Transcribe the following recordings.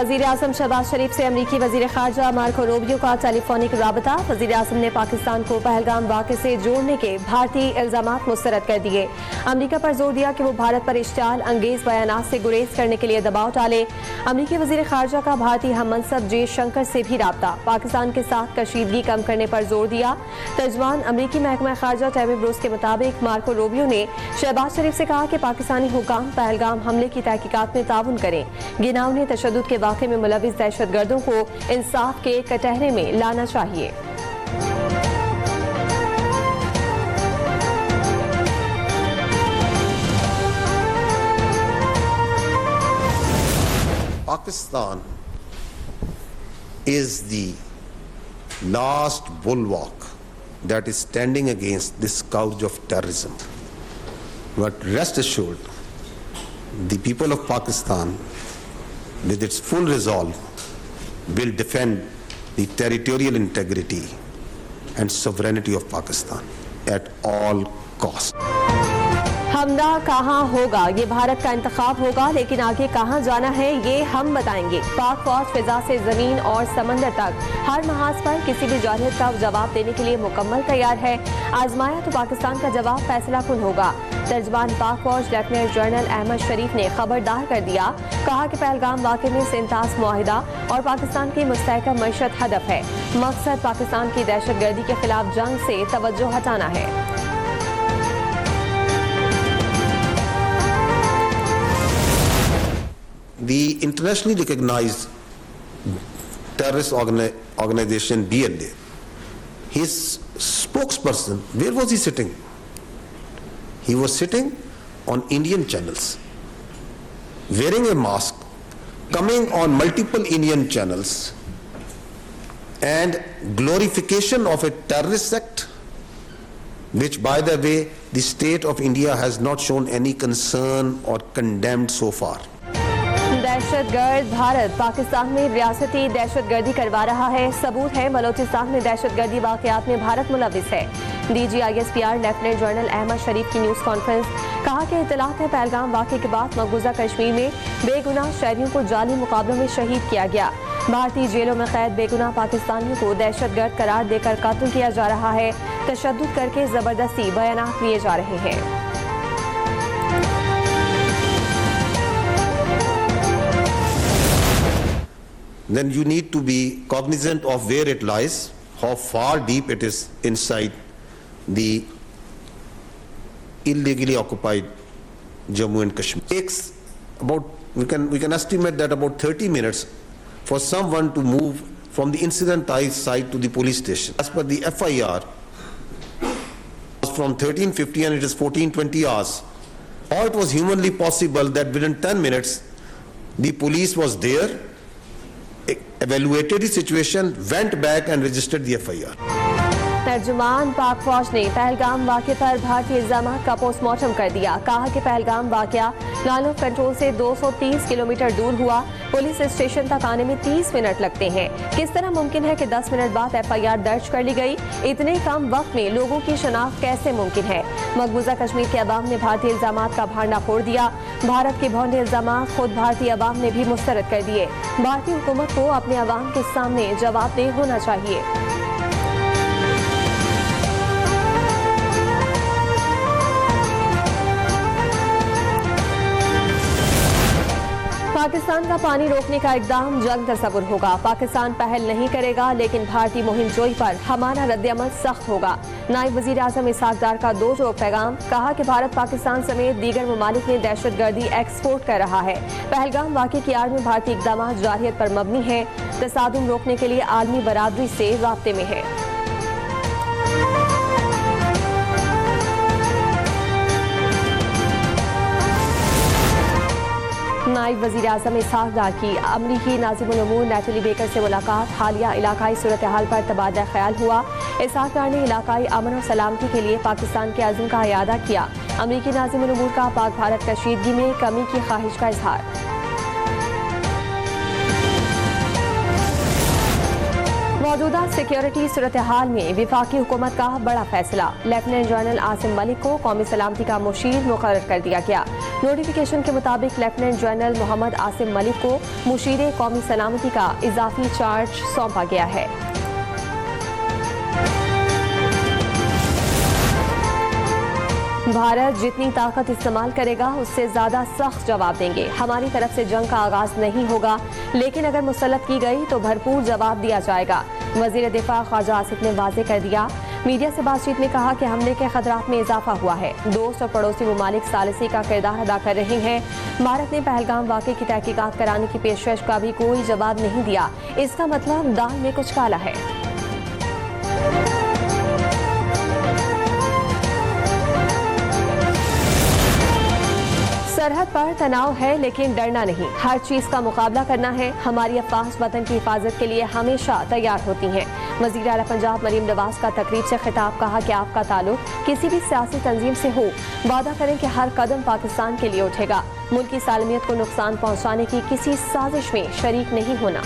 वजीर आजम शहबाज शरीफ से अमरीकी वजीर खारजा मार्को रूबियो का टेलीफोनिक राबता। वजीर आजम ने पाकिस्तान को पहलगाम वाक़े से जोड़ने के भारतीय इल्जामात मुस्तरद कर दिए। अमरीका पर जोर दिया कि वो भारत पर इश्तियाल अंगेज बयानात से गुरेज करने के लिए दबाव डाले। अमरीकी वजीर खारजा का भारतीय हम मनसब जे शंकर से भी राबता। पाकिस्तान के साथ कशीदगी कम करने पर जोर दिया। तर्जमान अमरीकी महकमा खारजा टैमी ब्रूस के मुताबिक मार्को रूबियो ने शहबाज शरीफ से कहा कि पाकिस्तानी हुकाम पहलगाम हमले की तहकीकात में ताउन करें। गिनाव ने तशद्दुद के वाक़े में मुलविस दहशतगर्दों को इंसाफ के कटहरे में लाना चाहिए। Pakistan is the last bulwark that is standing against this scourge of terrorism. But rest assured, the people of Pakistan, with its full resolve, will defend the territorial integrity and sovereignty of Pakistan at all costs. हमला कहाँ होगा, ये भारत का इंतखाब होगा, लेकिन आगे कहाँ जाना है ये हम बताएंगे। पाक फौज फिजा से जमीन और समंदर तक हर महाज पर किसी भी जारहत का जवाब देने के लिए मुकम्मल तैयार है। आजमाया तो पाकिस्तान का जवाब फैसला कुन होगा। तर्जमान पाक फौज लेफ्टिनेंट जनरल अहमद शरीफ ने खबरदार कर दिया, कहा कि पहलगाम वाक़े में सिंतास मुआहिदा और पाकिस्तान की मुस्तहकम मईशत हदफ है। मकसद पाकिस्तान की दहशतगर्दी के खिलाफ जंग से तवज्जो हटाना है। The internationally recognized terrorist organization BLA, his spokesperson, where was he sitting? He was sitting on Indian channels, wearing a mask, coming on multiple Indian channels, and glorification of a terrorist act, which, by the way, the state of India has not shown any concern or condemned so far. दहशतगर्द Bharat Pakistan में रियासती दहशतगर्दी करवा रहा है। सबूत है बलोचिस्तान में दहशतगर्दी वाक़यात में भारत मुलविस है। DGISPR लेफ्टिनेंट जनरल अहमद शरीफ की न्यूज़ कॉन्फ्रेंस, कहा कि इत्तलात है पहलगाम वाक़े के बाद मकबूजा कश्मीर में बेगुनाह शहरियों को जाली मुकाबलों में शहीद किया गया। भारतीय जेलों में कैद बेगुनाह पाकिस्तानियों को दहशतगर्द करार देकर कत्ल किया जा रहा है। तशद्दुद करके जबरदस्ती बयानात लिए जा रहे हैं। Then you need to be cognizant of where it lies, how far deep it is inside the illegally occupied Jammu and Kashmir. It takes about, we can estimate that about 30 minutes for someone to move from the incidentized site to the police station. As per the FIR, from 1350 and it is 1420 hours, or it was humanly possible that within 10 minutes the police was there, evaluated the situation, went back and registered the FIR. तर्जुमान पाक फौज ने पहलगाम वाक़े पर भारतीय इल्जामात का postmortem कर दिया। कहा कि पहलगाम वाक़या लाइन ऑफ कंट्रोल से 230 किलोमीटर दूर हुआ। पुलिस स्टेशन तक आने में 30 मिनट लगते हैं। किस तरह मुमकिन है कि 10 मिनट बाद FIR दर्ज कर ली गई? इतने कम वक्त में लोगों की शनाख्त कैसे मुमकिन है? मकबूजा कश्मीर के अवाम ने भारतीय इल्जामात का भांडा फोड़ दिया। भारत के भौंडे इल्जामात खुद भारतीय अवाम ने भी मुस्तरद कर दिए। भारतीय हुकूमत को अपने अवाम के सामने जवाबदेह होना चाहिए। पाकिस्तान का पानी रोकने का इकदाम जंग तस्वुर होगा। पाकिस्तान पहल नहीं करेगा, लेकिन भारतीय मुहिम जोई पर हमारा रद्द-ए-अमल सख्त होगा। नायब वजीर आजम इसहाक डार का दो टोक पैगाम, कहा कि भारत पाकिस्तान समेत दीगर ममालिक में दहशतगर्दी एक्सपोर्ट कर रहा है। पहलगाम वाक़े की आड़ में भारतीय इक़दामात जारहियत पर मबनी है। तसादुम रोकने के लिए आलमी बरादरी से राब्ते में है। नायब वज़ीर आज़म इसहाक डार की अमरीकी नाज़िमुल उमूर नेटली बेकर से मुलाकात। हालिया इलाकाई सूरत हाल पर तबादला ख्याल हुआ। इसहाक डार ने इलाकाई अमन और सलामती के लिए पाकिस्तान के अज़्म का इयादा किया। अमरीकी नाज़िमुल उमूर का पाक भारत कशीदगी में कमी की ख्वाहिश का इजहार। मौजूदा सिक्योरिटी सूरत हाल में विफाकी हुकूमत का बड़ा फैसला। लेफ्टिनेंट जनरल आसिम मलिक को कौमी सलामती का मुशीर मुकर्रर कर दिया गया। नोटिफिकेशन के मुताबिक लेफ्टिनेंट जनरल मोहम्मद आसिम मलिक को मुशीर कौमी सलामती का इजाफी चार्ज सौंपा गया है। भारत जितनी ताकत इस्तेमाल करेगा उससे ज्यादा सख्त जवाब देंगे। हमारी तरफ से जंग का आगाज नहीं होगा, लेकिन अगर मुसल्लत की गई तो भरपूर जवाब दिया जाएगा। वजीर दिफा ख्वाजा आसिफ ने वाज़ेह कर दिया। मीडिया से बातचीत में कहा कि हमले के खतरात में इजाफा हुआ है। दोस्त और पड़ोसी ममालिक सालिसी का किरदार अदा कर रहे हैं। भारत ने पहलगाम वाक़े की तहकीकात कराने की पेशकश का भी कोई जवाब नहीं दिया। इसका मतलब दाल में कुछ काला है। सरहद पर तनाव है, लेकिन डरना नहीं, हर चीज का मुकाबला करना है। हमारी अफवाज वतन की हिफाजत के लिए हमेशा तैयार होती हैं। वज़ीर आला पंजाब मरीम नवाज का तकरीब से खिताब। कहा कि आपका ताल्लुक किसी भी सियासी तंजीम से हो, वादा करें कि हर कदम पाकिस्तान के लिए उठेगा। मुल्क की सालमियत को नुकसान पहुंचाने की किसी साजिश में शरीक नहीं होना।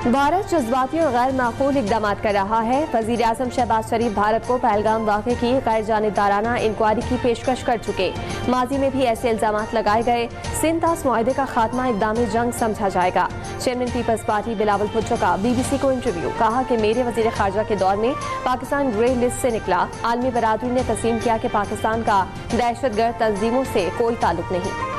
भारत जज्बाती और गैर माकूल इकदाम कर रहा है। वज़ीर आज़म शहबाज शरीफ भारत को पहलगाम वाक़े की गैर जानिबदाराना इंक्वायरी की पेशकश कर चुके। माजी में भी ऐसे इल्जाम लगाए गए। सिंतास मुआहदे का खात्मा इक़दाम जंग समझा जाएगा। चेयरमैन पीपल्स पार्टी बिलावल भुट्टो का BBC को इंटरव्यू। कहा कि मेरे वज़ीर ख़ारजा के दौर में पाकिस्तान ग्रे लिस्ट से निकला। आलमी बरादरी ने तस्लीम किया कि पाकिस्तान का दहशतगर्द तंजीमों से कोई ताल्लुक नहीं।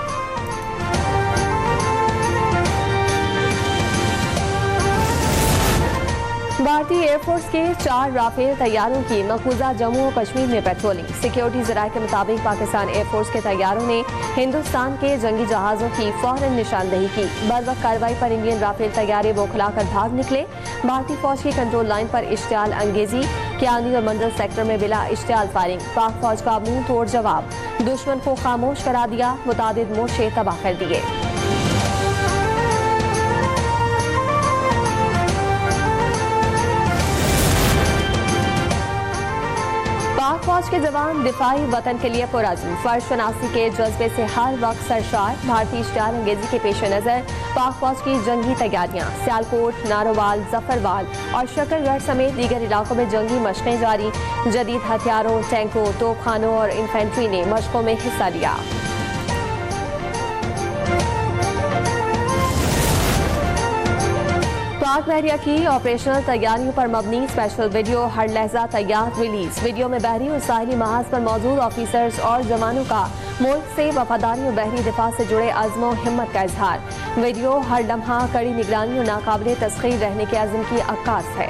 भारतीय एयरफोर्स के 4 राफेल तैयारों की मकबूजा जम्मू और कश्मीर में पेट्रोलिंग। सिक्योरिटी ज़राए के मुताबिक पाकिस्तान एयरफोर्स के तैयारों ने हिंदुस्तान के जंगी जहाज़ों की फौरन निशानदेही की। बर्वक्त कार्रवाई पर इंडियन राफेल तैयारे बौखलाकर भाग निकले। भारतीय फौज की कंट्रोल लाइन पर इश्तियाल अंगेजी, क्यानी और मंडल सेक्टर में बिला इश्तियाल फायरिंग। पाक फौज का मुंह तोड़ जवाब। दुश्मन को खामोश करा दिया, मुतादिद मोर्चे तबाह कर दिए। पाक फौज के जवान दिफाई वतन के लिए पुरअज़्म, फर्ज शनासी के जज्बे से हर वक्त सरशार। भारतीय इश्तियाल अंगेजी के पेश नज़र पाक फौज की जंगी तैयारियां। सियालकोट, नारोवाल, जफरवाल और शकरगढ़ समेत दीगर इलाकों में जंगी मशक़ें जारी। जदीद हथियारों, टैंकों, तोपखानों और इन्फेंट्री ने मशक़ों में हिस्सा लिया। पाक बहरिया की ऑपरेशनल तैयारियों पर मबनी स्पेशल वीडियो हर लहजा तैयार रिलीज। वीडियो में बहरी और साहिली महाज पर मौजूद ऑफिसर्स और जवानों का मुल्क से वफादारी और बहरी दिफा से जुड़े अज़्म और हिम्मत का इजहार। वीडियो हर लम्हा कड़ी निगरानी और नाकाबिले तस्खीर रहने के अज़्म की अक्कास है।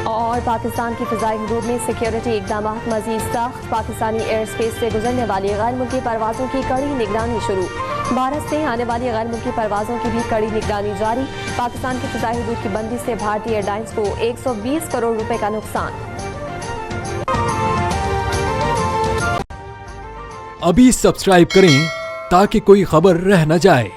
और पाकिस्तान की फ़िज़ाई हदूद में सिक्योरिटी इक़दाम मज़ीद सख्त। पाकिस्तानी एयर स्पेस से गुजरने वाली गैर मुल्की परवाज़ों की कड़ी निगरानी शुरू। भारत से आने वाली गैर मुल्की परवाज़ों की भी कड़ी निगरानी जारी। पाकिस्तान की फ़िज़ाई हदूद की बंदी से भारतीय एयरलाइंस को 120 करोड़ रुपए का नुकसान। अभी सब्सक्राइब करें ताकि कोई खबर रह न जाए।